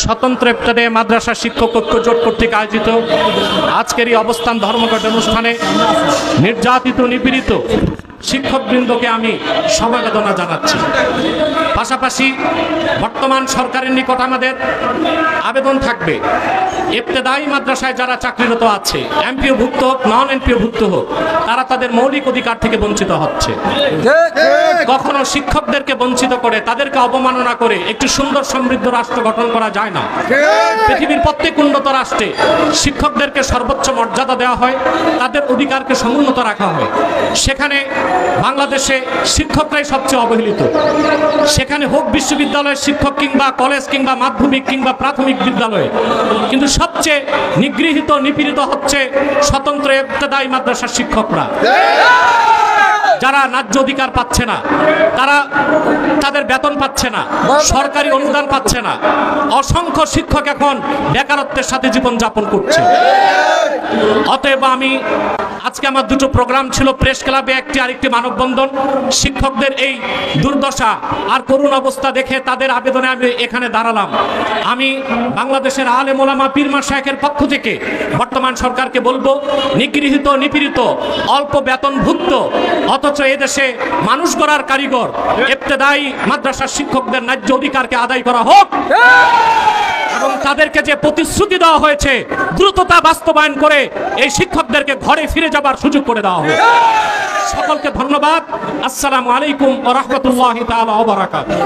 স্বতন্ত্র ইবতেদায়ী মাদ্রাসা শিক্ষক ঐক্য জোট কর্তৃক আয়োজিত আজকের এই অবস্থান ধর্মঘট অনুষ্ঠানে নির্যাতিত নিপীড়িত শিক্ষকবৃন্দকে আমি সমবেদনা জানাচ্ছি। পাশাপাশি বর্তমান সরকারের নিকট আমাদের আবেদন থাকবে, ইবতেদায়ী মাদ্রাসায় যারা চাকরিরত আছে, এমপিওভুক্ত হোক নন এমপিওভুক্ত হোক, তারা তাদের মৌলিক অধিকার থেকে বঞ্চিত হচ্ছে। কখনো শিক্ষকদেরকে বঞ্চিত করে, তাদেরকে অবমাননা করে একটি সুন্দর সমৃদ্ধ রাষ্ট্র গঠন করা যায় না। পৃথিবীর প্রত্যেক উন্নত রাষ্ট্রে শিক্ষকদেরকে সর্বোচ্চ মর্যাদা দেওয়া হয়, তাদের অধিকারকে সমুন্নত রাখা হয়। সেখানে বাংলাদেশে শিক্ষকরাই সবচেয়ে অবহেলিত। সেখানে হোক বিশ্ববিদ্যালয়ের শিক্ষক কিংবা কলেজ কিংবা মাধ্যমিক কিংবা প্রাথমিক বিদ্যালয়ে, কিন্তু সবচেয়ে নিগৃহীত নিপীড়িত হচ্ছে স্বতন্ত্র ইবতেদায়ী মাদ্রাসার শিক্ষকরা, যারা ন্যায্য অধিকার পাচ্ছে না, তারা তাদের বেতন পাচ্ছে না, সরকারি অনুদান পাচ্ছে না। অসংখ্য শিক্ষক এখন বেকারত্বের সাথে জীবন যাপন করছে। অতএব আমি আজকে আমার দুটো প্রোগ্রাম ছিল, প্রেস ক্লাবে একটি, আরেকটি মানববন্ধন। শিক্ষকদের এই দুর্দশা আর করুণ অবস্থা দেখে তাদের আবেদনে আমি এখানে দাঁড়ালাম। আমি বাংলাদেশের আলেম ওলামা পীর মাশায়েখের পক্ষ থেকে বর্তমান সরকারকে বলবো, নিগৃহীত নিপীড়িত অল্প বেতনভুক্ত অথচ এদেশে মানুষ গড়ার কারিগর ইবতেদায়ী মাদ্রাসার শিক্ষকদের ন্যায্য অধিকারকে আদায় করা হোক এবং তাদেরকে যে প্রতিশ্রুতি দেওয়া হয়েছে দ্রুততা বাস্তবায়ন করে এই শিক্ষকদেরকে ঘরে ফিরে যাবার সুযোগ করে দেওয়া হোক। সকলকে ধন্যবাদ। আসসালামু আলাইকুম ওয়া রাহমাতুল্লাহি তাআলা ওয়া বারাকাতুহু।